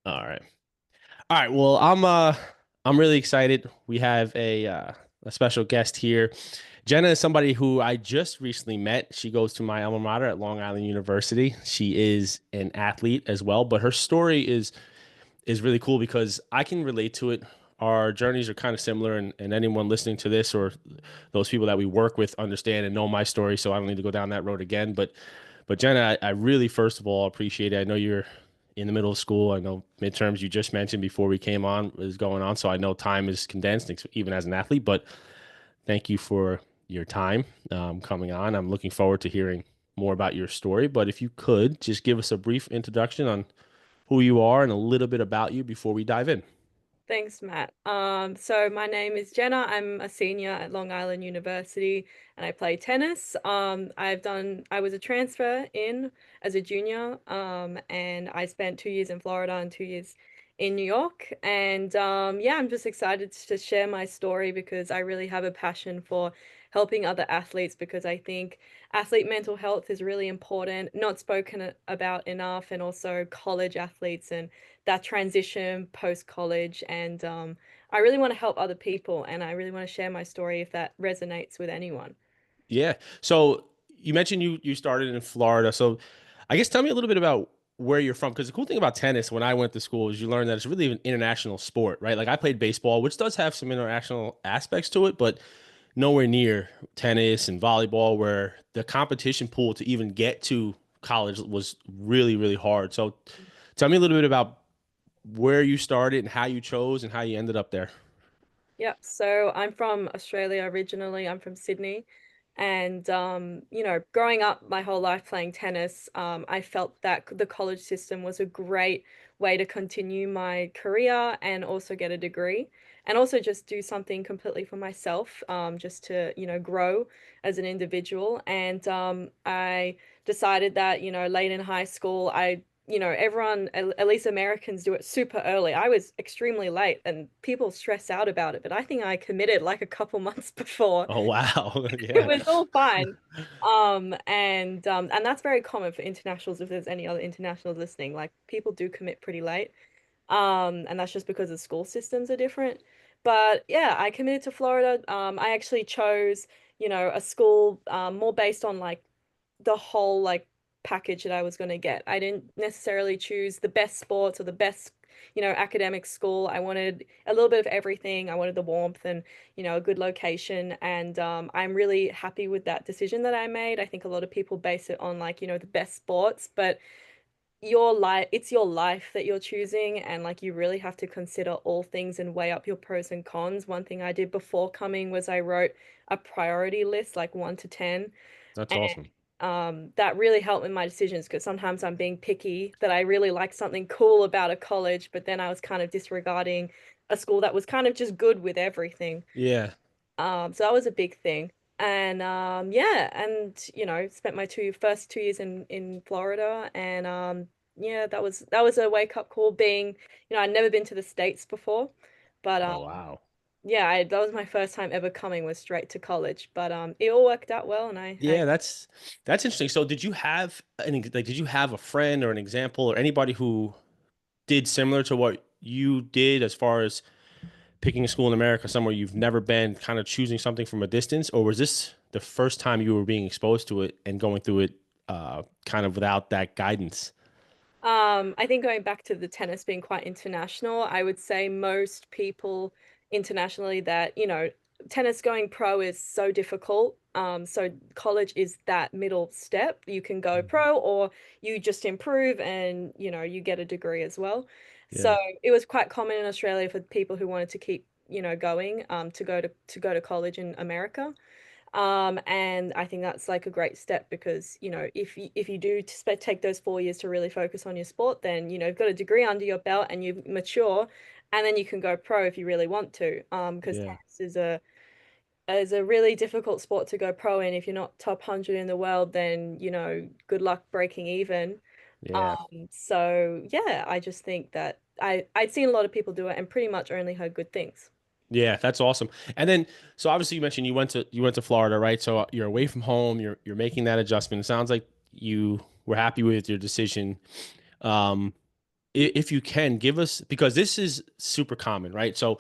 All right. All right. Well, I'm really excited. We have a special guest here. Jenna is somebody who I just recently met. She goes to my alma mater at Long Island University. She is an athlete as well, but her story is really cool because I can relate to it. Our journeys are kind of similar, and anyone listening to this or those people that we work with understand and know my story, so I don't need to go down that road again. But Jenna, I really first of all appreciate it. I know you're in the middle of school. I know midterms you just mentioned before we came on is going on, so I know time is condensed, even as an athlete. But thank you for your time coming on. I'm looking forward to hearing more about your story. But if you could just give us a brief introduction on who you are and a little bit about you before we dive in. Thanks, Matt. So my name is Jenna. I'm a senior at Long Island University and I play tennis. I was a transfer in as a junior, and I spent 2 years in Florida and 2 years in New York. And yeah, I'm just excited to share my story because I really have a passion for helping other athletes because I think athlete mental health is really important, not spoken about enough, and also college athletes and that transition post college. And I really want to help other people and I really want to share my story if that resonates with anyone. Yeah. So you mentioned you started in Florida. So I guess tell me a little bit about where you're from. Because the cool thing about tennis when I went to school is you learn that it's really an international sport, right? Like I played baseball, which does have some international aspects to it, but nowhere near tennis and volleyball, where the competition pool to even get to college was really, really hard. So tell me a little bit about where you started and how you chose and how you ended up there. Yep. So I'm from Australia originally. I'm from Sydney. And growing up my whole life playing tennis, I felt that the college system was a great way to continue my career and also get a degree and also just do something completely for myself, just to, grow as an individual. And I decided that, late in high school, everyone, at least Americans, do it super early. I was extremely late and people stress out about it, but I think I committed like a couple months before. Oh, wow. It Yeah. was all fine. And that's very common for internationals if there's any other internationals listening. Like people do commit pretty late. And that's just because the school systems are different. But yeah, I committed to Florida. I actually chose, a school more based on like the whole like package that I was going to get. I didn't necessarily choose the best sports or the best, academic school. I wanted a little bit of everything. I wanted the warmth and, a good location. And I'm really happy with that decision that I made. I think a lot of people base it on like, the best sports, but it's your life that you're choosing and like you really have to consider all things and weigh up your pros and cons. One thing I did before coming was I wrote a priority list like 1 to 10, That's awesome. that really helped with my decisions because sometimes I'm being picky that I really like something cool about a college, but then I was kind of disregarding a school that was kind of just good with everything. Yeah. So that was a big thing. And yeah, and spent my first 2 years in Florida, and yeah, that was a wake up call. Being, I'd never been to the States before, but Oh, wow. yeah, that was my first time ever coming was straight to college. But it all worked out well, and I Yeah, that's interesting. So did you have did you have a friend or an example or anybody who did similar to what you did as far as picking a school in America somewhere you've never been, kind of choosing something from a distance, or was this the first time you were being exposed to it and going through it kind of without that guidance? I think going back to the tennis being quite international, I would say most people internationally that, tennis going pro is so difficult. So college is that middle step. You can go Mhm. pro or you just improve and, you get a degree as well. So Yeah. it was quite common in Australia for people who wanted to keep, going, to go to college in America. And I think that's like a great step because, if you do take those 4 years to really focus on your sport, then, you've got a degree under your belt and you mature, and then you can go pro if you really want to. Because Yeah. tennis is a really difficult sport to go pro in. If you're not top 100 in the world, then, good luck breaking even. Yeah. So yeah, I just think that I'd seen a lot of people do it and pretty much only heard good things. Yeah, that's awesome. And then, so obviously you mentioned you went to Florida, right? So you're away from home. You're making that adjustment. It sounds like you were happy with your decision. Um, if you can give us, because this is super common, right? So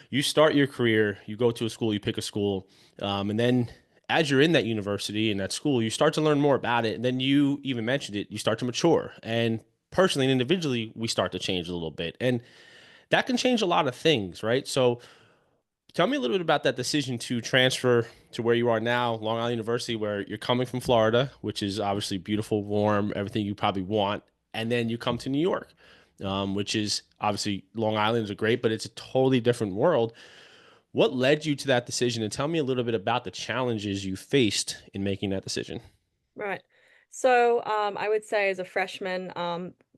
you start your career, you go to a school, you pick a school, and then as you're in that university and that school, you start to learn more about it. And then you even mentioned it, you start to mature. And personally and individually, we start to change a little bit. And that can change a lot of things, right? So tell me a little bit about that decision to transfer to where you are now, Long Island University, where you're coming from Florida, which is obviously beautiful, warm, everything you probably want. And then you come to New York, which is obviously Long Island is a great, but it's a totally different world. What led you to that decision? And tell me a little bit about the challenges you faced in making that decision. Right. So, I would say as a freshman,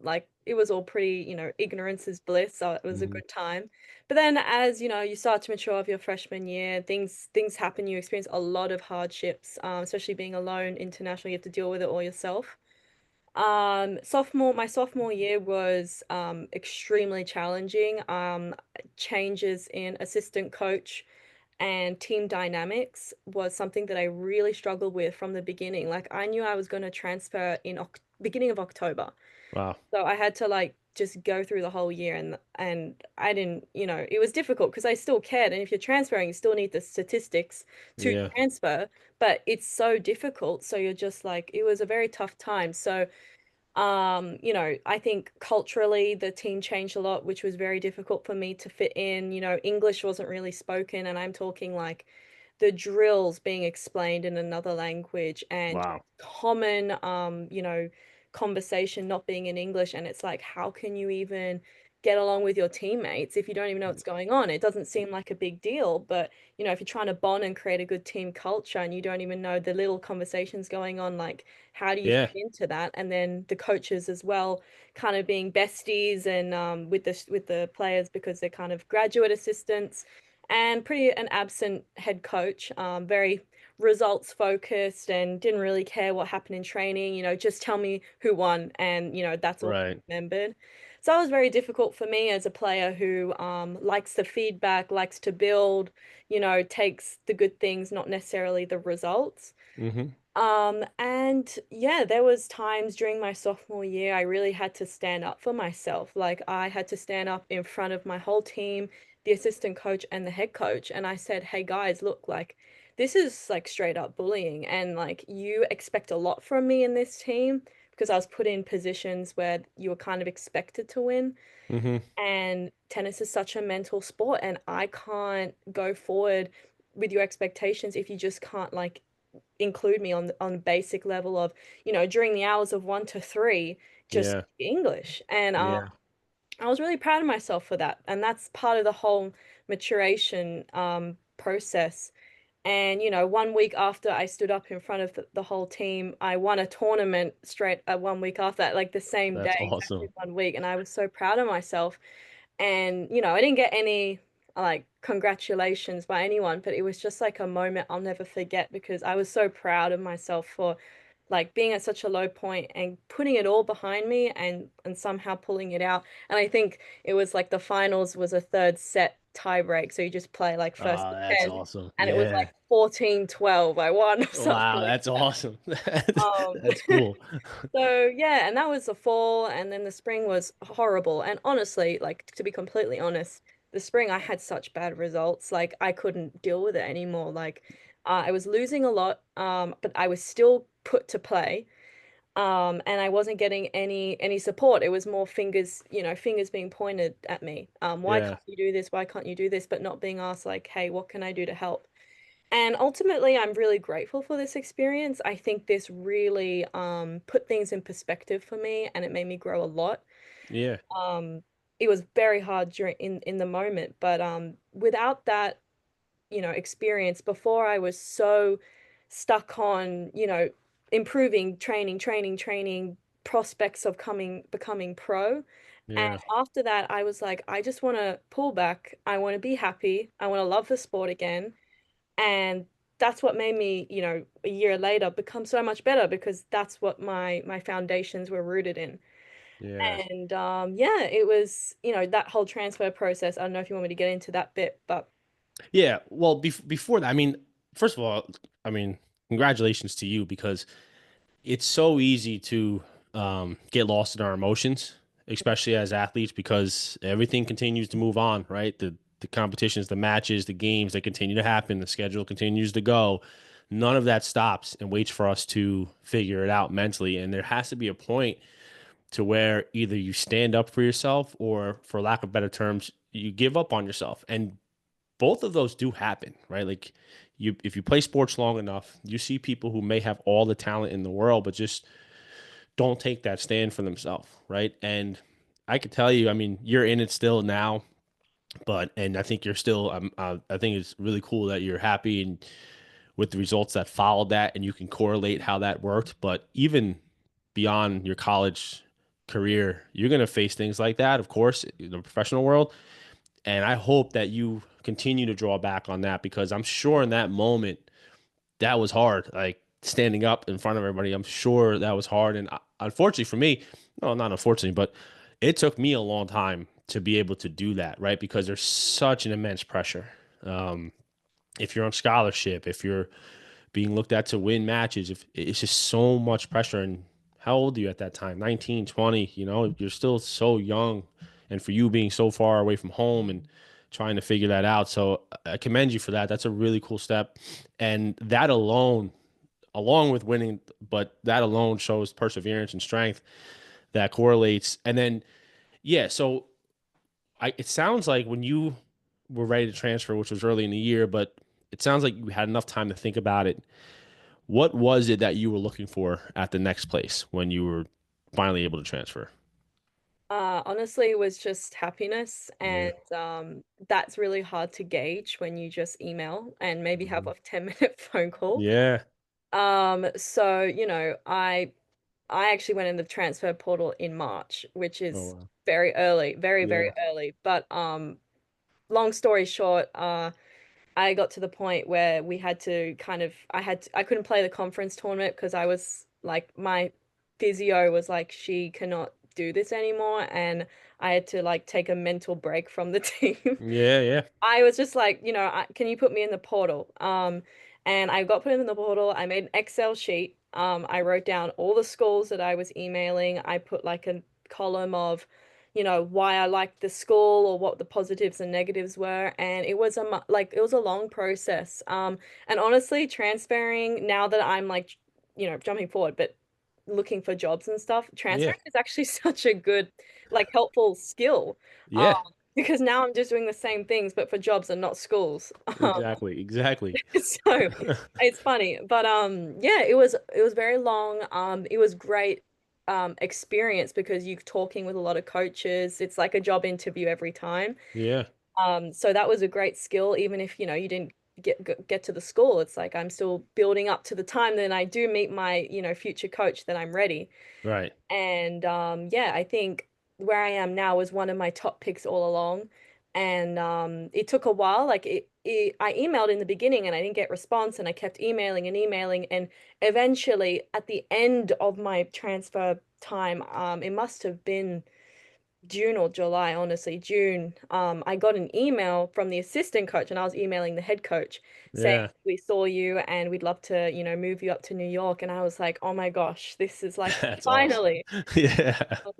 like it was all pretty, ignorance is bliss, so it was a Hmm. good time. But then as, you start to mature of your freshman year, things happen, you experience a lot of hardships, especially being alone international, you have to deal with it all yourself. My sophomore year was extremely challenging. Changes in assistant coach and team dynamics was something that I really struggled with from the beginning. Like I knew I was going to transfer in beginning of October. Wow. So I had to like just go through the whole year and I didn't, it was difficult because I still cared. And if you're transferring, you still need the statistics to Yeah. transfer, but it's so difficult. So you're just like, it was a very tough time. So I think culturally the team changed a lot, which was very difficult for me to fit in. English wasn't really spoken, and I'm talking like the drills being explained in another language and Wow. common, conversation not being in English. And it's like, how can you even get along with your teammates if you don't even know what's going on? It doesn't seem like a big deal, but if you're trying to bond and create a good team culture and you don't even know the little conversations going on, like how do you fit Yeah. into that? And then the coaches as well, kind of being besties and with the players because they're kind of graduate assistants and pretty an absent head coach, very results focused and didn't really care what happened in training, just tell me who won and that's all Right. I remembered. So it was very difficult for me as a player who likes the feedback, likes to build, takes the good things, not necessarily the results. Hmm. And yeah, there was times during my sophomore year I really had to stand up for myself. Like I had to stand up in front of my whole team, the assistant coach and the head coach, and I said, "Hey guys, look, like this is like straight up bullying and like you expect a lot from me in this team because I was put in positions where you were kind of expected to win." Hmm. And tennis is such a mental sport, and I can't go forward with your expectations if you just can't like include me on basic level of, during the hours of 1 to 3, just Yeah. English. And Yeah. I was really proud of myself for that. And that's part of the whole maturation process. And 1 week after I stood up in front of the whole team, I won a tournament straight 1 week after that, like the same day, That's exactly awesome. 1 week. And I was so proud of myself. And, I didn't get any like congratulations by anyone, but it was just like a moment I'll never forget because I was so proud of myself for like being at such a low point and putting it all behind me and somehow pulling it out. And I think it was like the finals was a third set tie break. So you just play like first Oh, to that's 10 awesome. and it was like Yeah. 14-12. I won or something Wow, like that's that. awesome. Um That's cool. So yeah, and that was the fall, and then the spring was horrible. And honestly, like to be completely honest, the spring I had such bad results, like I couldn't deal with it anymore. Like I was losing a lot, but I was still put to play, and I wasn't getting any support. It was more fingers, fingers being pointed at me. Why Yeah. can't you do this? Why can't you do this? But not being asked like, hey, what can I do to help? And ultimately, I'm really grateful for this experience. I think this really put things in perspective for me, and it made me grow a lot. Yeah. Um, it was very hard during in the moment, but without that, experience before, I was so stuck on, improving, training, prospects of becoming pro. And Yeah. after that, I was like, I just want to pull back. I want to be happy. I want to love the sport again. And that's what made me, a year later become so much better because that's what my foundations were rooted in. Yeah. And yeah, it was, that whole transfer process. I don't know if you want me to get into that bit, but Yeah. Well, before that, I mean, first of all, I mean, congratulations to you because it's so easy to get lost in our emotions especially as athletes, because everything continues to move on, right? The competitions, the matches, the games, they continue to happen. The schedule continues to go. None of that stops and waits for us to figure it out mentally. And there has to be a point to where either you stand up for yourself or, for lack of better terms, you give up on yourself. And both of those do happen, right? Like if you play sports long enough, you see people who may have all the talent in the world, but just don't take that stand for themselves, right? And I could tell you, I mean, you're in it still now, but and I think you're still. I think it's really cool that you're happy and with the results that followed that, and you can correlate how that worked. But even beyond your college career, you're going to face things like that, of course, in the professional world. And I hope that you continue to draw back on that because I'm sure in that moment that was hard. Like standing up in front of everybody, I'm sure that was hard. And unfortunately for me, no, not unfortunately, but it took me a long time to be able to do that, right? Because there's such an immense pressure. Um, if you're on scholarship, if you're being looked at to win matches, if it's just so much pressure. And how old are you at that time? 19, 20, you're still so young. And for you being so far away from home and trying to figure that out. So I commend you for that. That's a really cool step. And that alone, along with winning, but that alone shows perseverance and strength that correlates. And then, yeah, so it sounds like when you were ready to transfer, which was early in the year, but it sounds like you had enough time to think about it. What was it that you were looking for at the next place when you were finally able to transfer? Honestly, it was just happiness, Yeah. and that's really hard to gauge when you just email and maybe have Mhm. a 10-minute phone call. Yeah. So, I actually went in the transfer portal in March, which Oh, is wow. very early, very, very Yeah. early. But long story short, I got to the point where we had to kind of I couldn't play the conference tournament because I was like my physio was like she cannot do this anymore and I had to like take a mental break from the team. Yeah. Yeah. I was just like, can you put me in the portal? And I got put in the portal. I made an Excel sheet. I wrote down all the schools that I was emailing. I put like a column of, why I liked the school or what the positives and negatives were. And it was it was a long process. And honestly, transferring now that I'm like, jumping forward, but looking for jobs and stuff, Yeah. transferring is actually such a good, like, helpful skill. Um, Yeah. because now I'm just doing the same things, but for jobs and not schools. Exactly. Exactly. So it's funny, but yeah, it was very long. It was great experience because you're talking with a lot of coaches. It's like a job interview every time. Yeah. So that was a great skill, even if you didn't get to the school. It's like I'm still building up to the time. Then I do meet my future coach. Then I'm ready. Right. And yeah, I think where I am now was one of my top picks all along. And it took a while. Like I emailed in the beginning and I didn't get response, and I kept emailing and emailing. And eventually, at the end of my transfer time, it must have been June or July, honestly, June. I got an email from the assistant coach, and I was emailing the head coach saying, Yeah. "We saw you, and we'd love to, move you up to New York." And I was like, "Oh my gosh, this is like That's awesome. finally." Yeah. Um,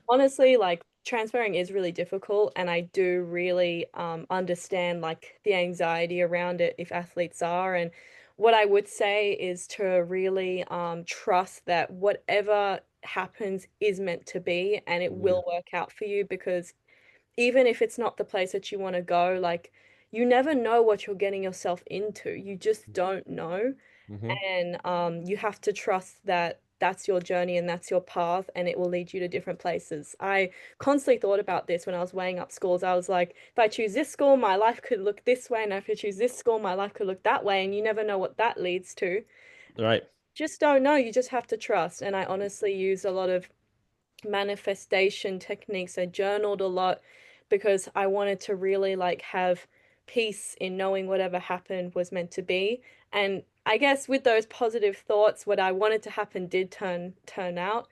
Honestly, like transferring is really difficult, and I do really understand like the anxiety around it if athletes are. And what I would say is to really trust that whatever happens is meant to be, and it Yeah. will work out for you because even if it's not the place that you want to go, like you never know what you're getting yourself into. You just don't know. Hmm. And you have to trust that that's your journey and that's your path, and it will lead you to different places. I constantly thought about this when I was weighing up schools. I was like, if I choose this school, my life could look this way, and if I choose this school, my life could look that way, and you never know what that leads to. Right. Just don't know. You just have to trust. And I honestly use a lot of manifestation techniques. I journaled a lot because I wanted to really like have peace in knowing whatever happened was meant to be. And I guess with those positive thoughts, what I wanted to happen did turn out.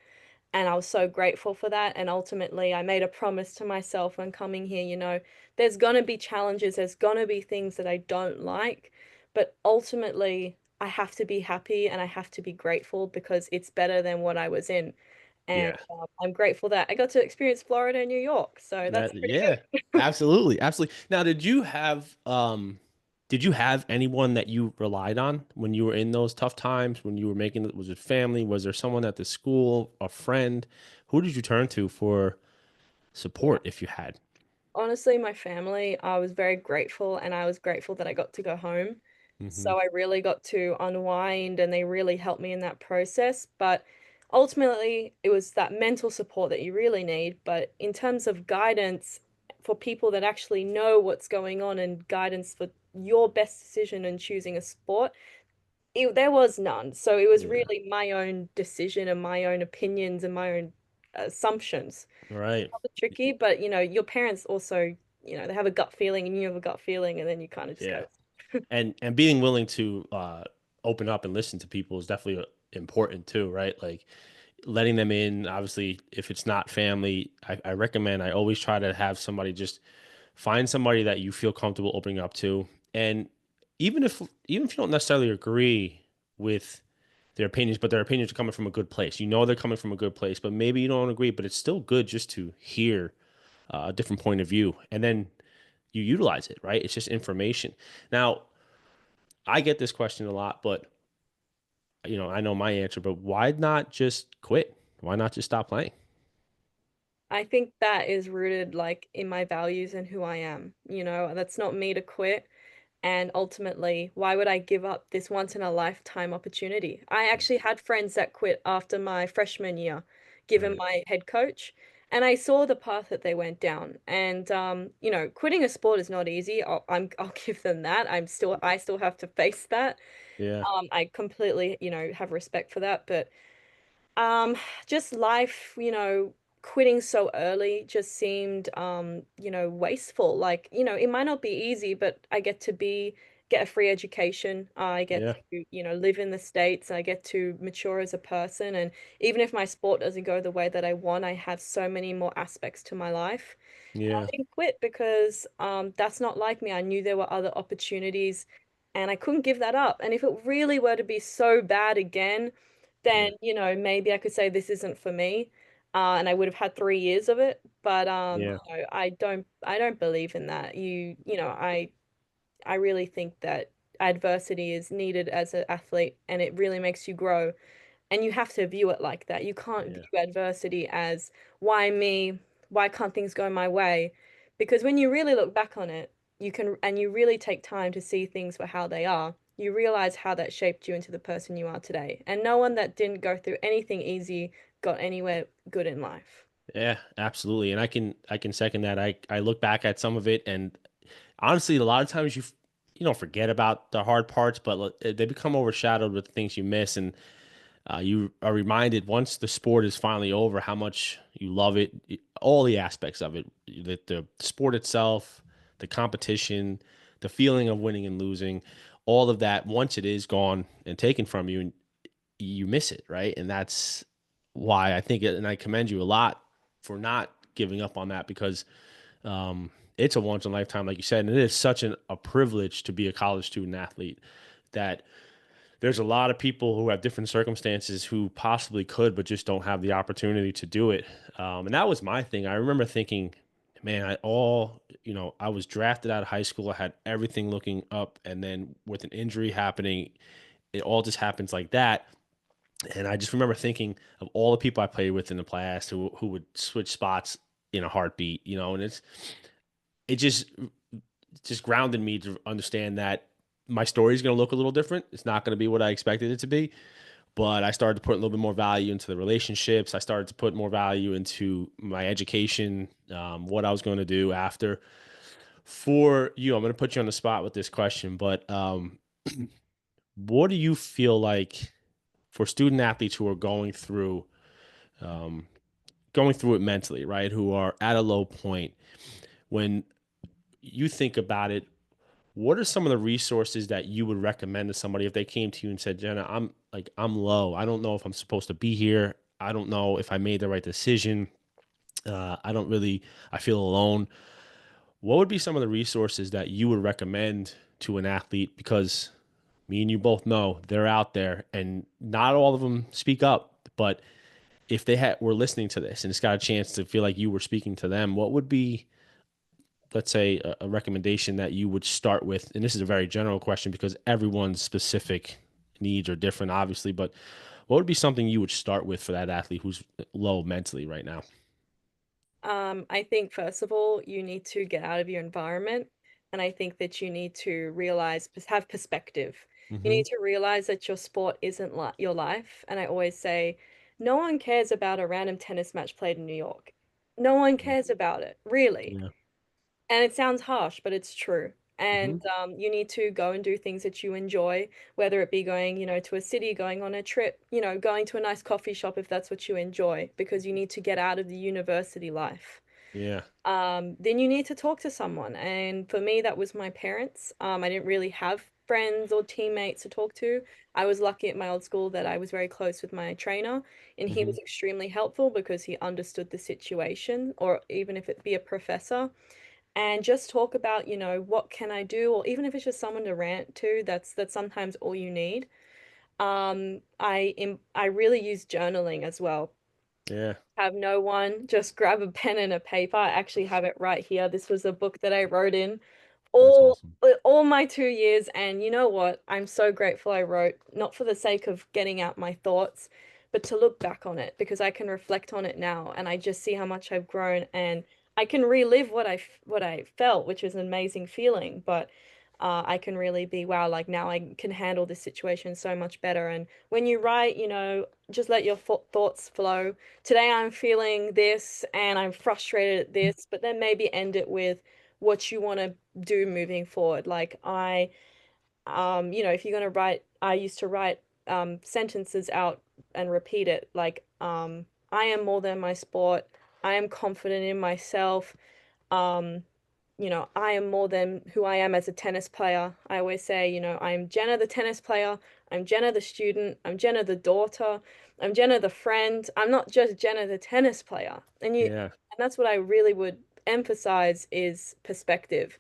And I was so grateful for that. And ultimately, I made a promise to myself when coming here, there's gonna be challenges, there's gonna be things that I don't like, but ultimately, I have to be happy and I have to be grateful because it's better than what I was in. And Yeah. I'm grateful that I got to experience Florida and New York. So that's That pretty yeah, good. absolutely, absolutely. Now, did you have anyone that you relied on when you were in those tough times when you were making it? Was it family? Was there someone at the school, a friend? Who did you turn to for support if you had? Honestly, my family, I was very grateful and I was grateful that I got to go home. Hmm. So I really got to unwind and they really helped me in that process. But ultimately, it was that mental support that you really need. But in terms of guidance for people that actually know what's going on and guidance for your best decision in choosing a sport, there was none. So it was Yeah. really my own decision and my own opinions and my own assumptions. Right. Tricky, but your parents also, they have a gut feeling and you have a gut feeling and then you kind of just go. Yeah. And being willing to open up and listen to people is definitely important too, right? Like letting them in. Obviously, if it's not family, I recommend. I always try to have somebody just find somebody that you feel comfortable opening up to, and even if you don't necessarily agree with their opinions, but their opinions are coming from a good place. You know they're coming from a good place, but maybe you don't agree, but it's still good just to hear a different point of view, and then you utilize it, right? It's just information. Now, I get this question a lot, but I know my answer, but why not just quit? Why not just stop playing? I think that is rooted like in my values and who I am. That's not me to quit. And ultimately, why would I give up this once in a lifetime opportunity? I actually had friends that quit after my freshman year, given Right. my head coach, and I saw the path that they went down. And quitting a sport is not easy. I'll give them that. I still have to face that. Yeah. I completely, have respect for that, but um, just life, quitting so early just seemed, wasteful. Like, it might not be easy, but I get a free education. I get Yeah. to, live in the States. I get to mature as a person. And even if my sport doesn't go the way that I want, I have so many more aspects to my life. I Yeah. didn't quit because that's not like me. I knew there were other opportunities and I couldn't give that up. And if it really were to be so bad again, Yeah. then, maybe I could say this isn't for me. And I would have had 3 years of it. But Yeah. I don't believe in that. I really think that adversity is needed as an athlete and it really makes you grow. And you have to view it like that. You can't Yeah. view adversity as why me? Why can't things go my way? Because when you really look back on it, and you really take time to see things for how they are, you realize how that shaped you into the person you are today. And no one that didn't go through anything easy got anywhere good in life. Yeah, absolutely. And I can second that. I look back at some of it, and honestly, a lot of times you don't forget about the hard parts, but they become overshadowed with the things you miss, and you are reminded once the sport is finally over how much you love it, all the aspects of it, the sport itself, the competition, the feeling of winning and losing, all of that. Once it is gone and taken from you, you miss it, right? And that's why I think it, and I commend you a lot for not giving up on that because it's a once in a lifetime, like you said, and it is such a privilege to be a college student athlete that there's a lot of people who have different circumstances who possibly could, but just don't have the opportunity to do it. And that was my thing. I remember thinking, man, I was drafted out of high school. I had everything looking up. And then with an injury happening, it all just happens like that. And I just remember thinking of all the people I played with in the past who would switch spots in a heartbeat, and it just grounded me to understand that my story is going to look a little different. It's not going to be what I expected it to be, but I started to put a little bit more value into the relationships. I started to put more value into my education, what I was going to do after. For you, I'm going to put you on the spot with this question, but what do you feel like for student athletes who are um, going through it mentally, right? Who are at a low point. When you think about it, what are some of the resources that you would recommend to somebody if they came to you and said, Jenna, I'm low. I don't know if I'm supposed to be here. I don't know if I made the right decision. I don't really, I feel alone. What would be some of the resources that you would recommend to an athlete? Because me and you both know they're out there and not all of them speak up, but if they had were listening to this and it's got a chance to feel like you were speaking to them, what would be, let's say, a recommendation that you would start with? And this is a very general question because everyone's specific needs are different, obviously, but what would be something you would start with for that athlete who's low mentally right now? I think first of all, you need to get out of your environment. And I think that you need to realize, have perspective. You Hmm. need to realize that your sport isn't li your life. And I always say, no one cares about a random tennis match played in New York. No one cares about it, really. Yeah. And it sounds harsh, but it's true. And Hmm. you need to go and do things that you enjoy, whether it be going, to a city, going on a trip, going to a nice coffee shop if that's what you enjoy, because you need to get out of the university life. Yeah. Then you need to talk to someone. And for me, that was my parents. I didn't really have friends or teammates to talk to. I was lucky at my old school that I was very close with my trainer, and he Hmm. was extremely helpful because he understood the situation, or even if it be a professor, and just talk about, what can I do, or even if it's just someone to rant to, that's sometimes all you need. I really use journaling as well. Yeah. Have no one, just grab a pen and a paper. I actually have it right here. This was a book that I wrote in That's all awesome. all my 2 years, and you know what? I'm so grateful I wrote, not for the sake of getting out my thoughts, but to look back on it because I can reflect on it now and I just see how much I've grown, and I can relive what I felt, which is an amazing feeling. But I can really be, wow, like now I can handle this situation so much better. And when you write, just let your thoughts flow. Today I'm feeling this and I'm frustrated at this, but then maybe end it with what you want to do moving forward. Like if you're going to write, I used to write sentences out and repeat it. Like, I am more than my sport. I am confident in myself. Um, I am more than who I am as a tennis player. I always say, I'm Jenna the tennis player, I'm Jenna the student, I'm Jenna the daughter, I'm Jenna the friend. I'm not just Jenna the tennis player. Yeah. And that's what I really would emphasize is perspective.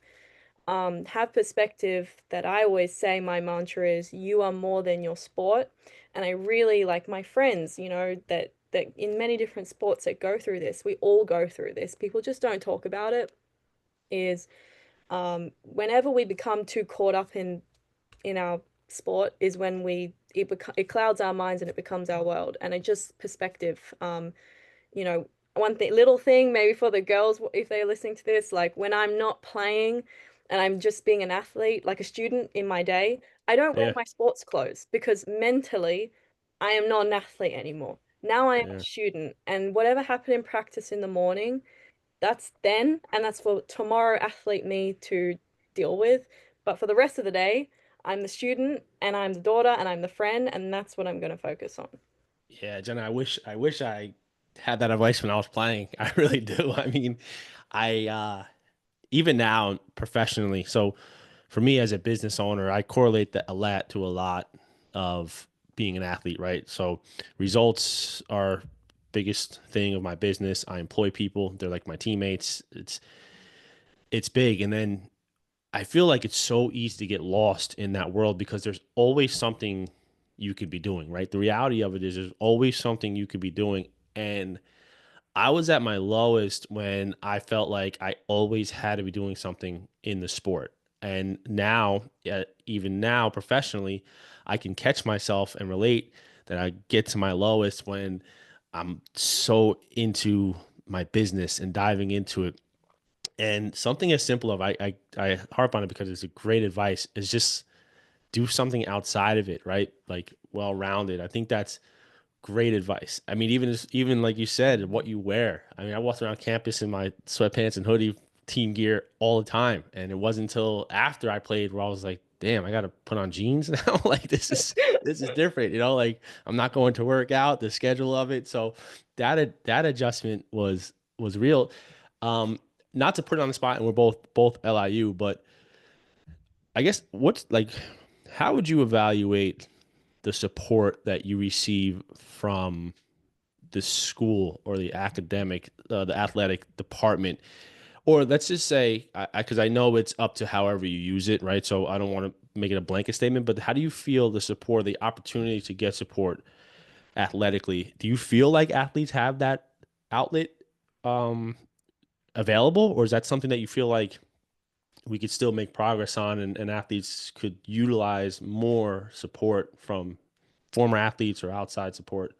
Have perspective. That I always say, my mantra is you are more than your sport. And I really like my friends, that in many different sports that go through this, we all go through this. People just don't talk about it. Is whenever we become too caught up in our sport is when it clouds our minds and it becomes our world. And it just perspective. You know, one thing, little thing, maybe for the girls, if they're listening to this, like when I'm not playing and I'm just being an athlete, like a student in my day, I don't wear Yeah. my sports clothes because mentally I am not an athlete anymore. Now I am a Yeah. student, and whatever happened in practice in the morning, that's then, and that's for tomorrow athlete me to deal with. But for the rest of the day, I'm the student and I'm the daughter and I'm the friend, and that's what I'm going to focus on. Yeah, Jenna, I wish I had that advice when I was playing. I really do. I mean, I even now professionally, so for me as a business owner, I correlate that a lot to a lot of being an athlete, right? So results are biggest thing of my business. I employ people. They're like my teammates. It's big. And then I feel like it's so easy to get lost in that world because there's always something you could be doing, right? The reality of it is there's always something you could be doing. And I was at my lowest when I felt like I always had to be doing something in the sport. And now, even now, professionally, I can catch myself and relate that I get to my lowest when I'm so into my business and diving into it. And something as simple of I harp on it because it's a great advice is just do something outside of it, right? Like well rounded. I think that's great advice. I mean, even like you said, what you wear. I mean, I walked around campus in my sweatpants and hoodie, team gear all the time, and it wasn't until after I played where I was like, "Damn, I got to put on jeans now." Like this is different, Like I'm not going to work out, the schedule of it. So that adjustment was real. Um, Not to put it on the spot, and we're both LIU, but I guess what's like, how would you evaluate the support that you receive from the school or the the athletic department, or let's just say, because I know it's up to however you use it, right? So I don't want to make it a blanket statement, but how do you feel the support, the opportunity to get support athletically. Do you feel like athletes have that outlet um, available, or is that something that you feel like we could still make progress on, and athletes could utilize more support from former athletes or outside support?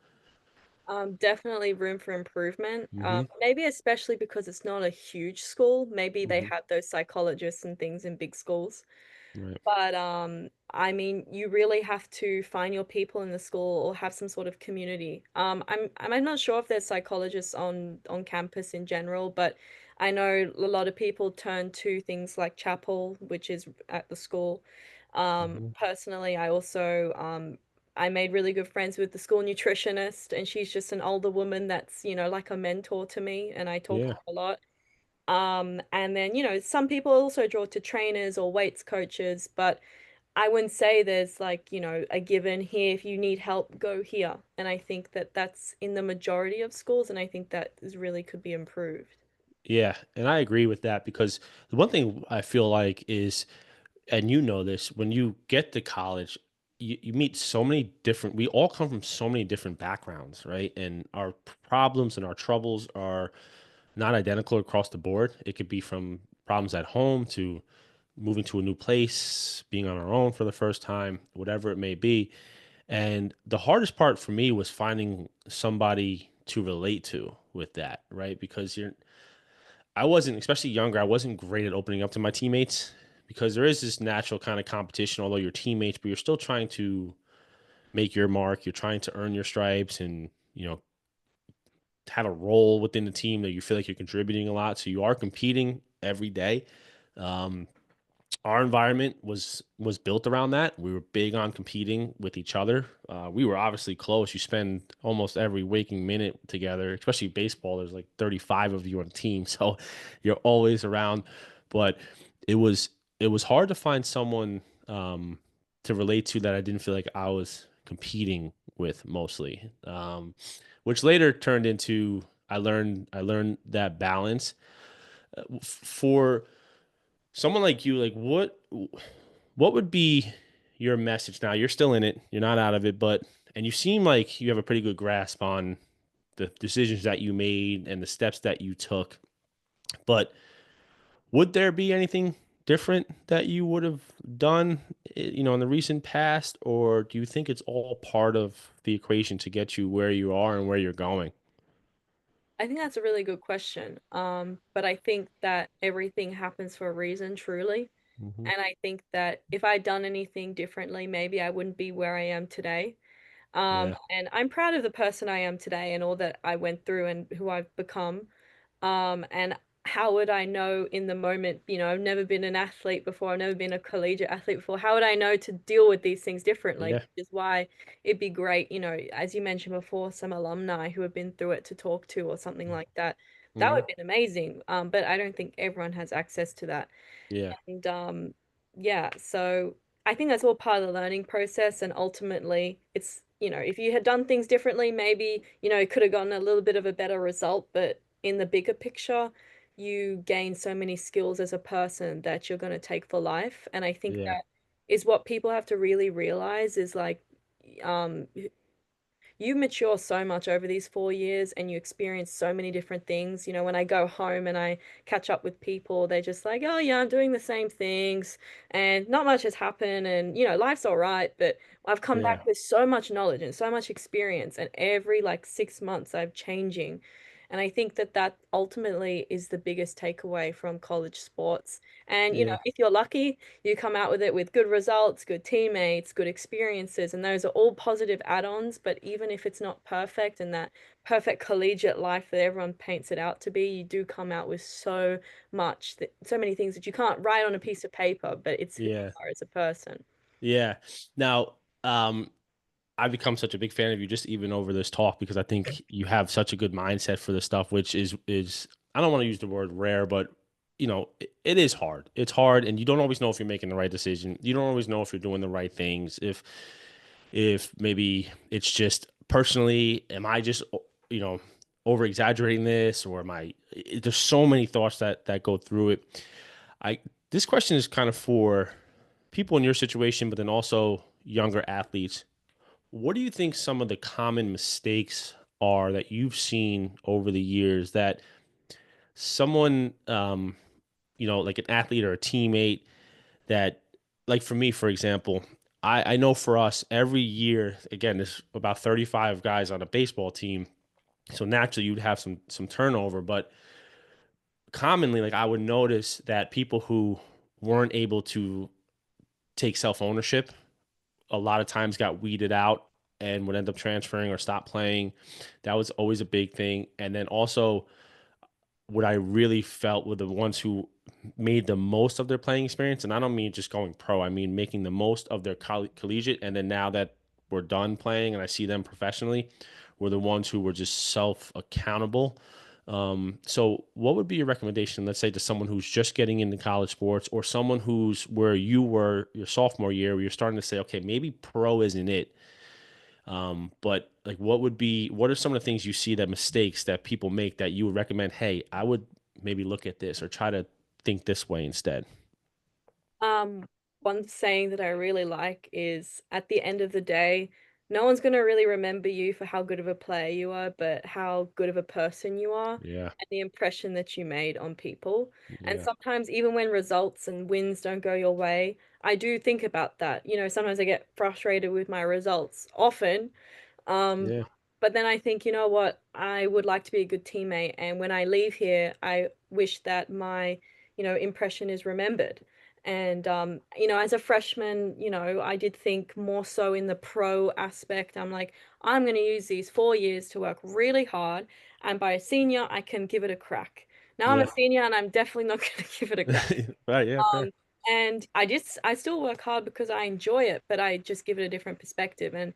Definitely room for improvement. Hmm. Maybe especially because it's not a huge school. Maybe they Hmm. have those psychologists and things in big schools. Right. But I mean, you really have to find your people in the school or have some sort of community. I'm not sure if there's psychologists on campus in general, but I know a lot of people turn to things like chapel, which is at the school. Hmm. Personally, I made really good friends with the school nutritionist, and she's just an older woman that's, like a mentor to me, and I talk to Yeah. her a lot. And then, some people also draw to trainers or weights coaches, but I wouldn't say there's like, a given here. If you need help, go here. And I think that that's in the majority of schools, and I think that is really could be improved. Yeah, and I agree with that because the one thing I feel like is, and you know this, when you get to college, you meet so many different, we all come from so many different backgrounds, right? And our problems and our troubles are not identical across the board. It could be from problems at home to moving to a new place, being on our own for the first time, whatever it may be. And the hardest part for me was finding somebody to relate to with that, right? Because I wasn't, especially younger, I wasn't great at opening up to my teammates because there is this natural kind of competition, although you're teammates, but you're still trying to make your mark. You're trying to earn your stripes and, have a role within the team that you feel like you're contributing a lot. So you are competing every day. Um, our environment was built around that. We were big on competing with each other. We were obviously close. You spend almost every waking minute together, especially baseball. There's like 35 of you on a team, so you're always around. But it was it was hard to find someone to relate to that I didn't feel like I was competing with mostly, which later turned into I learned that balance for someone like you. Like what would be your message now? You're still in it, you're not out of it, but and you seem like you have a pretty good grasp on the decisions that you made and the steps that you took. But would there be anything different that you would have done, in the recent past, or do you think it's all part of the equation to get you where you are and where you're going? I think that's a really good question. But I think that everything happens for a reason, truly. Hmm. And I think that if I'd done anything differently, maybe I wouldn't be where I am today. Yeah, And I'm proud of the person I am today and all that I went through and who I've become. And how would I know in the moment? I've never been an athlete before. I've never been a collegiate athlete before. How would I know to deal with these things differently? yeah, Which is why it'd be great, as you mentioned before, some alumni who have been through it to talk to or something like that. That would hmm, have been amazing. But I don't think everyone has access to that. yeah, And yeah, so I think that's all part of the learning process. And ultimately, it's, if you had done things differently, maybe, it could have gotten a little bit of a better result. But in the bigger picture, you gain so many skills as a person that you're going to take for life. And I think yeah, that is what people have to really realize is like, um, you mature so much over these 4 years and you experience so many different things. When I go home and I catch up with people, they're just like, oh, yeah, I'm doing the same things and not much has happened. And, life's all right. But I've come yeah, back with so much knowledge and so much experience. And every like 6 months, I'm changing. And I think that that ultimately is the biggest takeaway from college sports. And, yeah, if you're lucky, you come out with it with good results, good teammates, good experiences, and those are all positive add-ons. But even if it's not perfect and that perfect collegiate life that everyone paints it out to be, you do come out with so many things that you can't write on a piece of paper, but it's who you yeah, are as a person. yeah. Now, I've become such a big fan of you just even over this talk because I think you have such a good mindset for this stuff, which is I don't want to use the word rare, but it is hard. It's hard, and you don't always know if you're making the right decision. You don't always know if you're doing the right things. If maybe it's just personally, am I just you know over exaggerating this, or am I? There's so many thoughts that go through it. I This question is kind of for people in your situation, but then also younger athletes. What do you think some of the common mistakes are that you've seen over the years that someone, like an athlete or a teammate that, like for me, for example, I know for us every year, again, there's about 35 guys on a baseball team. So naturally you'd have some turnover, but commonly, like I would notice that people who weren't able to take self ownership a lot of times got weeded out and would end up transferring or stop playing. That was always a big thing. And then also, what I really felt were the ones who made the most of their playing experience. And I don't mean just going pro, I mean making the most of their collegiate. And then now that we're done playing and I see them professionally, were the ones who were just self accountable. So, what would be your recommendation, let's say, to someone who's just getting into college sports or someone who's where you were your sophomore year, where you're starting to say, okay, maybe pro isn't it? But like, what are some of the things you see that mistakes that people make that you would recommend? Hey, I would maybe look at this or try to think this way instead. Um, One saying that I really like is at the end of the day, no one's going to really remember you for how good of a player you are, but how good of a person you are Yeah, and the impression that you made on people. And yeah, sometimes, even when results and wins don't go your way, I do think about that. Sometimes I get frustrated with my results, often. Um, yeah, but then I think, you know what? I would like to be a good teammate, and when I leave here, I wish that my, impression is remembered. And as a freshman, I did think more so in the pro aspect. I'm like, I'm going to use these 4 years to work really hard, and by a senior, I can give it a crack. Now I'm a yeah. senior, and I'm definitely not going to give it a crack. Right, yeah, fair. And I still work hard because I enjoy it, but I just give it a different perspective. And,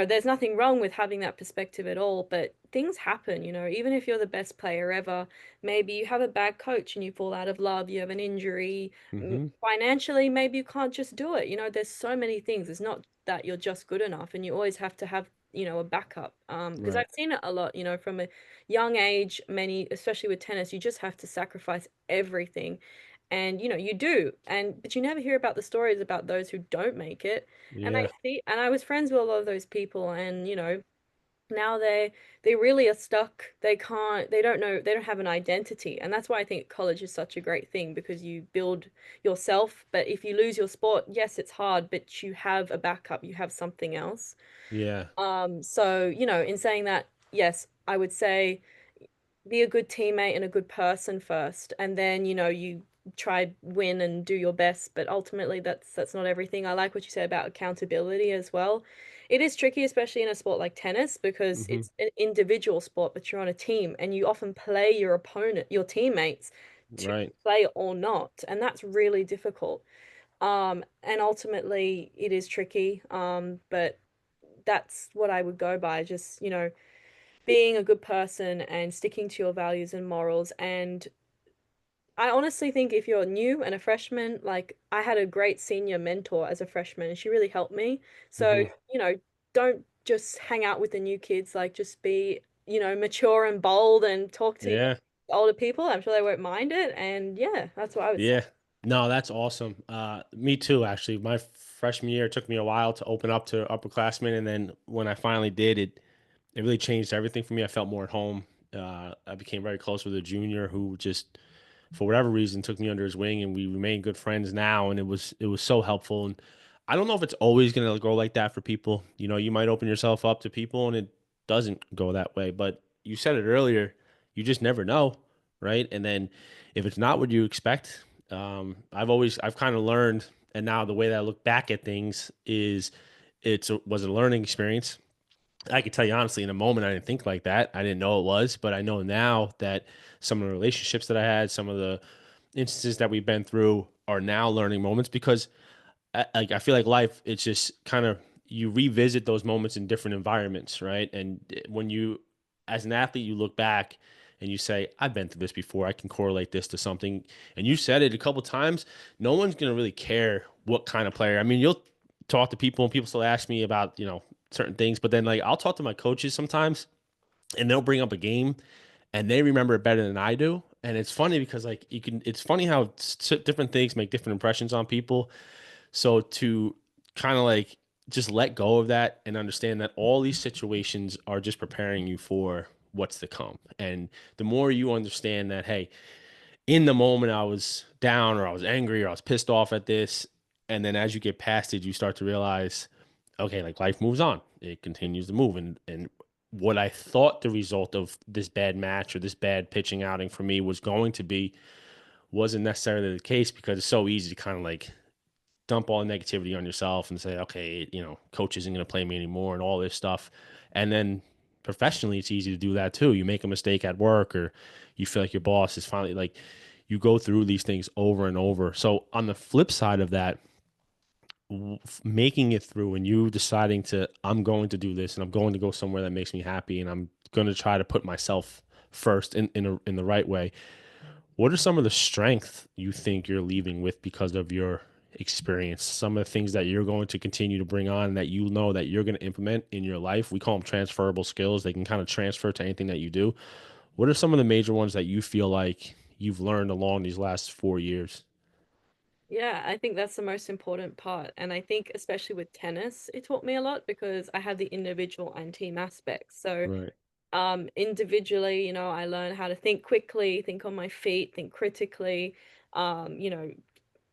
there's nothing wrong with having that perspective at all, but things happen, even if you're the best player ever, maybe you have a bad coach and you fall out of love, you have an injury, Mm-hmm. financially, maybe you can't just do it. There's so many things. It's not that you're just good enough, and you always have to have, a backup. Because Right. I've seen it a lot, from a young age, many, especially with tennis, you just have to sacrifice everything, and you do, but you never hear about the stories about those who don't make it. And I Yeah, see, and I was friends with a lot of those people, and now they really are stuck. They don't know, they don't have an identity, and that's why I think college is such a great thing, because you build yourself. But if you lose your sport, yes, it's hard, but you have a backup, you have something else. yeah, So in saying that, yes, I would say be a good teammate and a good person first, and then you try win and do your best. But ultimately, that's not everything. I like what you said about accountability as well. It is tricky, especially in a sport like tennis, because mm-hmm. it's an individual sport, but you're on a team, and you often play your opponent, your teammates, to Right. play or not, and that's really difficult. And ultimately it is tricky, but that's what I would go by. Just being a good person and sticking to your values and morals. And I honestly think if you're new and a freshman, like I had a great senior mentor as a freshman, and she really helped me. So, Mm-hmm. don't just hang out with the new kids, like just be, mature and bold and talk to Yeah, older people. I'm sure they won't mind it. And yeah, that's what I would say. yeah. No, that's awesome. Me too, actually. My freshman year, it took me a while to open up to upperclassmen, and then when I finally did, it really changed everything for me. I felt more at home. I became very close with a junior who just, for whatever reason, took me under his wing, and we remain good friends now. And it was so helpful. And I don't know if it's always going to go like that for people. You might open yourself up to people, and it doesn't go that way. But you said it earlier, you just never know, right? And then if it's not what you expect, I've kind of learned, and now the way that I look back at things is, was a learning experience. I could tell you honestly, in a moment, I didn't think like that. I didn't know it was, but I know now that some of the relationships that I had, some of the instances that we've been through are now learning moments because I feel like life, it's just kind of you revisit those moments in different environments, right? And when you, as an athlete, you look back and you say, I've been through this before. I can correlate this to something. And you said it a couple times. No one's going to really care what kind of player. I mean, you'll talk to people and people still ask me about, certain things, but then like I'll talk to my coaches sometimes and they'll bring up a game and they remember it better than I do. And it's funny because like it's funny how different things make different impressions on people. So to kind of like just let go of that and understand that all these situations are just preparing you for what's to come. And the more you understand that, hey, in the moment I was down or I was angry or I was pissed off at this. And then as you get past it, you start to realize, okay, like life moves on. It continues to move. And what I thought the result of this bad match or this bad pitching outing for me was going to be wasn't necessarily the case because it's so easy to kind of like dump all the negativity on yourself and say, okay, coach isn't going to play me anymore and all this stuff. And then professionally, it's easy to do that too. You make a mistake at work or you feel like your boss is finally like, you go through these things over and over. So on the flip side of that, making it through and you deciding to, I'm going to do this and I'm going to go somewhere that makes me happy and I'm going to try to put myself first in the right way. What are some of the strength you think you're leaving with because of your experience? Some of the things that you're going to continue to bring on that you know that you're going to implement in your life. We call them transferable skills. They can kind of transfer to anything that you do. What are some of the major ones that you feel like you've learned along these last 4 years? Yeah, I think that's the most important part. And I think especially with tennis, it taught me a lot because I had the individual and team aspects. So Right. individually, I learned how to think quickly, think on my feet, think critically, um, you know,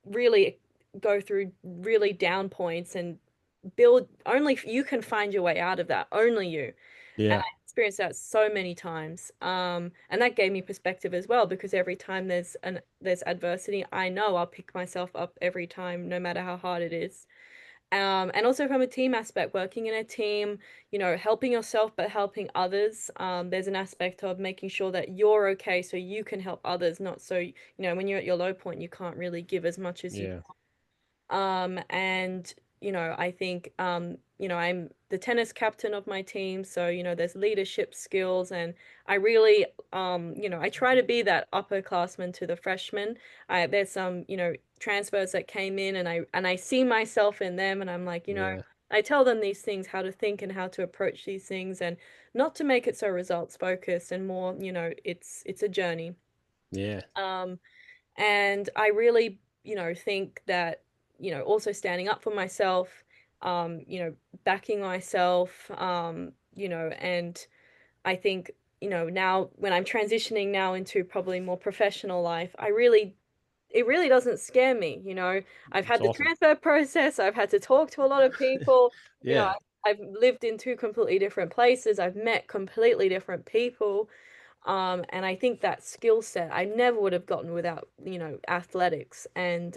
really go through really down points and build only you can find your way out of that, only you. And Yeah. I experienced that so many times. And that gave me perspective as well because every time there's adversity, I know I'll pick myself up every time, no matter how hard it is. And also from a team aspect, working in a team, helping yourself but helping others. There's an aspect of making sure that you're okay so you can help others, not so, when you're at your low point, you can't really give as much as you Yeah. and I think I'm the tennis captain of my team, so there's leadership skills, and I really I try to be that upperclassman to the freshmen. There's some transfers that came in, and I see myself in them, and I'm like, Yeah. I tell them these things, how to think and how to approach these things, and not to make it so results focused, and more, it's a journey. Yeah. Um, and I really, think that, also standing up for myself, backing myself, and I think, now when I'm transitioning now into probably more professional life, it really doesn't scare me, I've It's had the awesome. transfer process, I've had to talk to a lot of people, Yeah. I've lived in two completely different places, I've met completely different people, and I think that skill set I never would have gotten without, athletics. And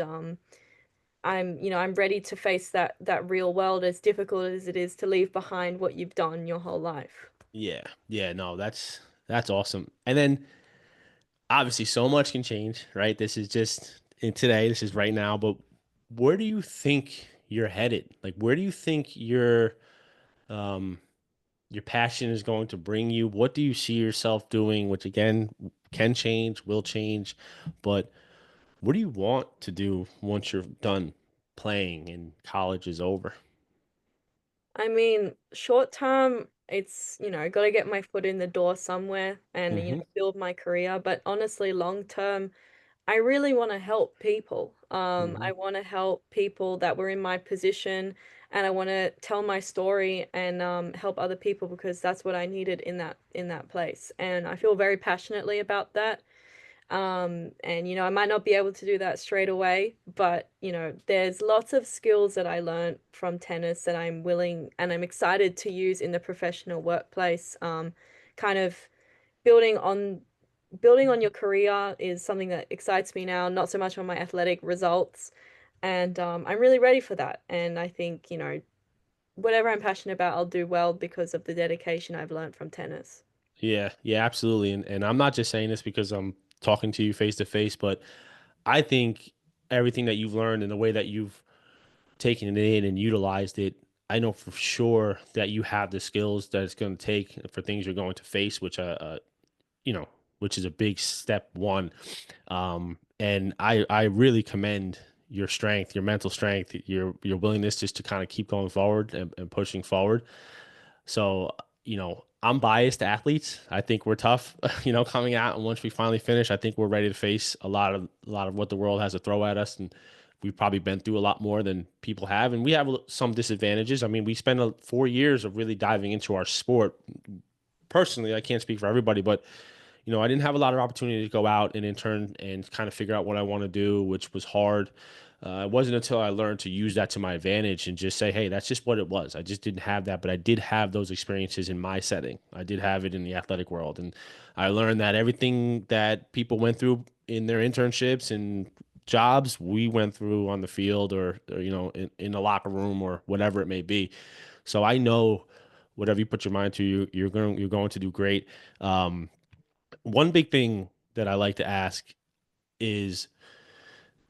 I'm ready to face that real world as difficult as it is to leave behind what you've done your whole life. Yeah. Yeah. No, that's awesome. And then obviously so much can change, right? This is just in today, this is right now, but where do you think you're headed? Like where do you think um your passion is going to bring you? What do you see yourself doing, which again can change, will change, but what do you want to do once you're done playing and college is over? I mean, short term, it's, got to get my foot in the door somewhere and, Hmm. build my career. But honestly, long term, I really want to help people. I Hmm. want to help people that were in my position, and I want to tell my story and help other people because that's what I needed in that place. And I feel very passionately about that. And I might not be able to do that straight away, but there's lots of skills that I learned from tennis that I'm willing and I'm excited to use in the professional workplace. Kind of building on building on your career is something that excites me now, not so much on my athletic results. And I'm really ready for that. And I think, whatever I'm passionate about, I'll do well because of the dedication I've learned from tennis. Yeah, yeah, absolutely. And I'm not just saying this because I'm talking to you face to face, but I think everything that you've learned and the way that you've taken it in and utilized it, I know for sure that you have the skills that it's going to take for things you're going to face, you know, which is a big step one. And I really commend your strength, your mental strength, your willingness just to kind of keep going forward and pushing forward. So, I'm biased to athletes. I think we're tough, coming out. And once we finally finish, I think we're ready to face a lot of what the world has to throw at us. And we've probably been through a lot more than people have, and we have some disadvantages. I mean, we spent 4 years of really diving into our sport. Personally, I can't speak for everybody, but I didn't have a lot of opportunity to go out and intern and kind of figure out what I want to do, which was hard. It wasn't until I learned to use that to my advantage and just say, hey, that's just what it was. I just didn't have that, but I did have those experiences in my setting. I did have it in the athletic world. And I learned that everything that people went through in their internships and jobs, we went through on the field or in the locker room or whatever it may be. So I know whatever you put your mind to, you're going to do great. One big thing that I like to ask is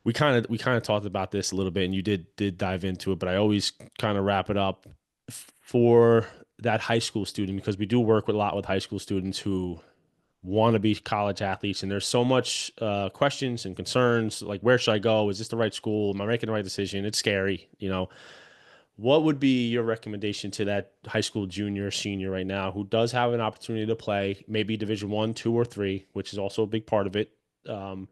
we kind of talked about this a little bit, and you did dive into it, but I always kind of wrap it up for that high school student because we do work with a lot with high school students who want to be college athletes, and there's so much questions and concerns like where should I go? Is this the right school? Am I making the right decision? It's scary. What would be your recommendation to that high school junior, senior right now who does have an opportunity to play, maybe Division One, two, or three, which is also a big part of it? Um,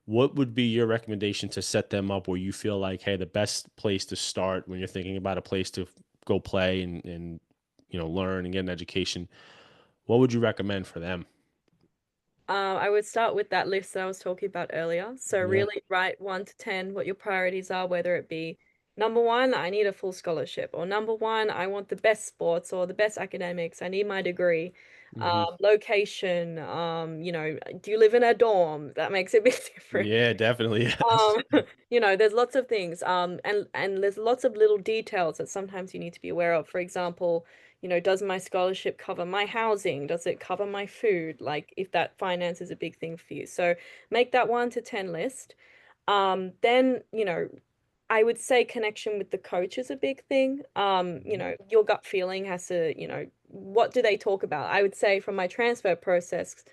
what would be your recommendation to set them up where you feel like, hey, the best place to start when you're thinking about a place to go play and learn and get an education? What would you recommend for them? I would start with that list that I was talking about earlier. So Yeah. really write 1 to 10 what your priorities are, whether it be number one, I need a full scholarship, or number one, I want the best sports or the best academics. I need my degree. Hmm. Location, do you live in a dorm? That makes it a bit different. Yeah, definitely. Yes. There's lots of things, and there's lots of little details that sometimes you need to be aware of. For example, does my scholarship cover my housing? Does it cover my food? Like if that finance is a big thing for you. So make that 1 to 10 list. Then, I would say connection with the coach is a big thing. Mhm. Your gut feeling has to, what do they talk about? I would say from my transfer process,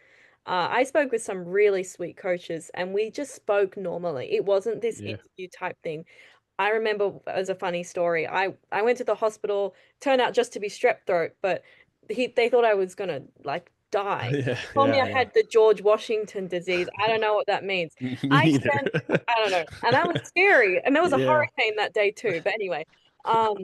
I spoke with some really sweet coaches and we just spoke normally. It wasn't this Yeah. interview type thing. I remember as a funny story, I went to the hospital, turned out just to be strep throat, but they thought I was gonna like die. Yeah. Told me Yeah. I Yeah. had the George Washington disease. I don't know what that means. Me I neither. spent, I don't know, and that was scary. And there was a Yeah. hurricane that day too. But anyway, um,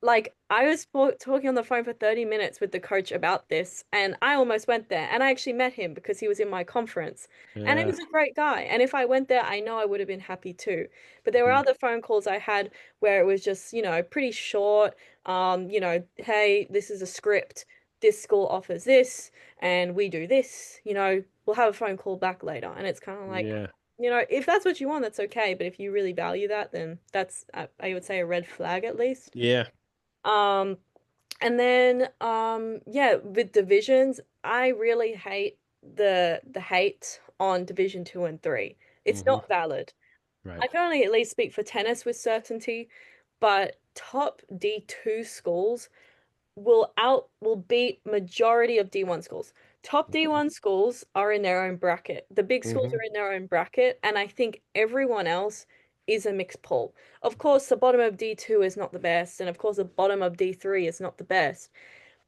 like I was talking on the phone for 30 minutes with the coach about this, and I almost went there. And I actually met him because he was in my conference. And he Yeah. was a great guy. And if I went there, I know I would have been happy too. But there were Mm. other phone calls I had where it was just, pretty short. Hey, this is a script. This school offers this, and we do this. We'll have a phone call back later. And it's kind of like, Yeah. if that's what you want, that's okay. But if you really value that, then that's, I would say, a red flag at least. Yeah. Um, and then yeah, with divisions, I really hate the hate on Division 2 and 3. It's Hmm. not valid. Right. I can only at least speak for tennis with certainty, but top D2 schools will beat majority of D1 schools. Top D1 schools are in their own bracket. The big schools Hmm. are in their own bracket, and I think everyone else is a mixed pool. Of course, the bottom of D2 is not the best, and of course, the bottom of D3 is not the best.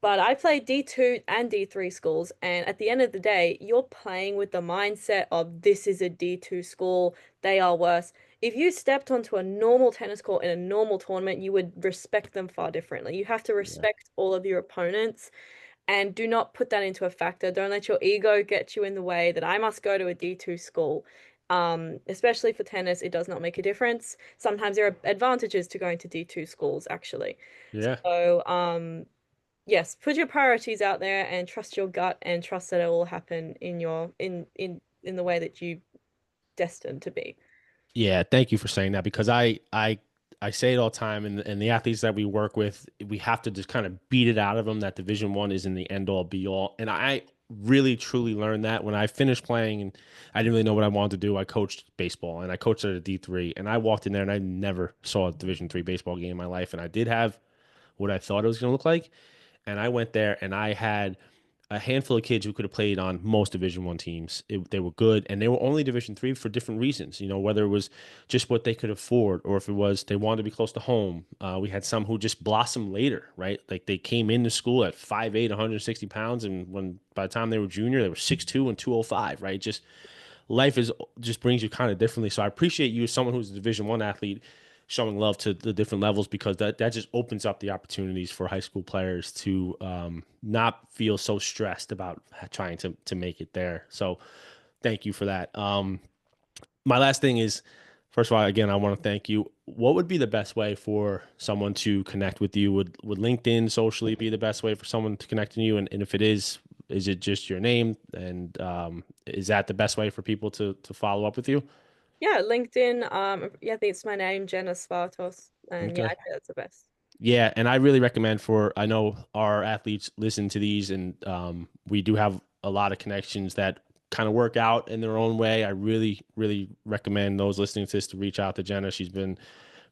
But I played D2 and D3 schools, and at the end of the day, you're playing with the mindset of this is a D2 school, they are worse. If you stepped onto a normal tennis court in a normal tournament, you would respect them far differently. You have to Yeah. respect all of your opponents and do not put that into a factor. Don't let your ego get you in the way that I must go to a D2 school. Especially for tennis, it does not make a difference. Sometimes there are advantages to going to D2 schools, actually. Yeah. So, yes, put your priorities out there and trust your gut and trust that it will happen in your in the way that you destined to be. Yeah, thank you for saying that because I say it all the time, and the athletes that we work with, we have to just kind of beat it out of them that Division One isn't the end all be all. And I really truly learned that when I finished playing, and I didn't really know what I wanted to do. I coached baseball, and I coached at a D3, and I walked in there, and I never saw a Division 3 baseball game in my life, and I did have what I thought it was going to look like, and I went there, and I had a handful of kids who could have played on most Division 1 teams. They were good, and they were only Division 3 for different reasons. Whether it was just what they could afford, or if it was they wanted to be close to home. We had some who just blossomed later, right? Like they came into school at 5'8", 160 pounds, and when by the time they were junior, they were 6'2" and 205, right? Just life is just brings you kind of differently. So I appreciate you as someone who's a Division 1 athlete showing love to the different levels, because that just opens up the opportunities for high school players to not feel so stressed about trying to make it there. So thank you for that. My last thing is, first of all, again, I want to thank you. What would be the best way for someone to connect with you? Would LinkedIn socially be the best way for someone to connect to you? And if it is it just your name? And is that the best way for people to follow up with you? Yeah, LinkedIn. Yeah, I think it's my name, Jenna Svatos, and yeah, I Okay. think that's the best. Yeah, and I really recommend for I know our athletes listen to these, and we do have a lot of connections that kind of work out in their own way. I really, really recommend those listening to this to reach out to Jenna. She's been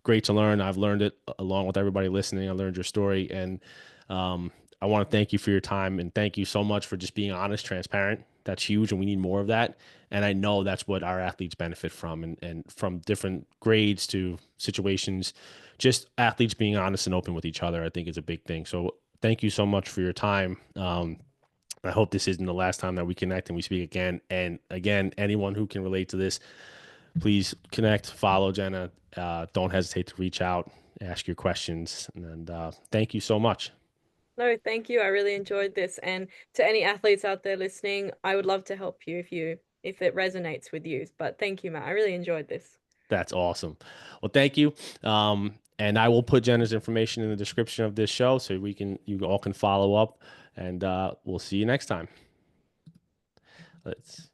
great to learn. I've learned it along with everybody listening. I learned your story, and um, I want to thank you for your time, and thank you so much for just being honest, transparent. That's huge, and we need more of that. And I know that's what our athletes benefit from, and from different grades to situations, just athletes being honest and open with each other, I think is a big thing. So thank you so much for your time. I hope this isn't the last time that we connect and we speak again. And again, anyone who can relate to this, please connect, follow Jenna. Don't hesitate to reach out, ask your questions, and thank you so much. No, thank you. I really enjoyed this. And to any athletes out there listening, I would love to help you if it resonates with you. But thank you, Matt. I really enjoyed this. That's awesome. Well, thank you. And I will put Jenna's information in the description of this show so you all can follow up, and we'll see you next time. Let's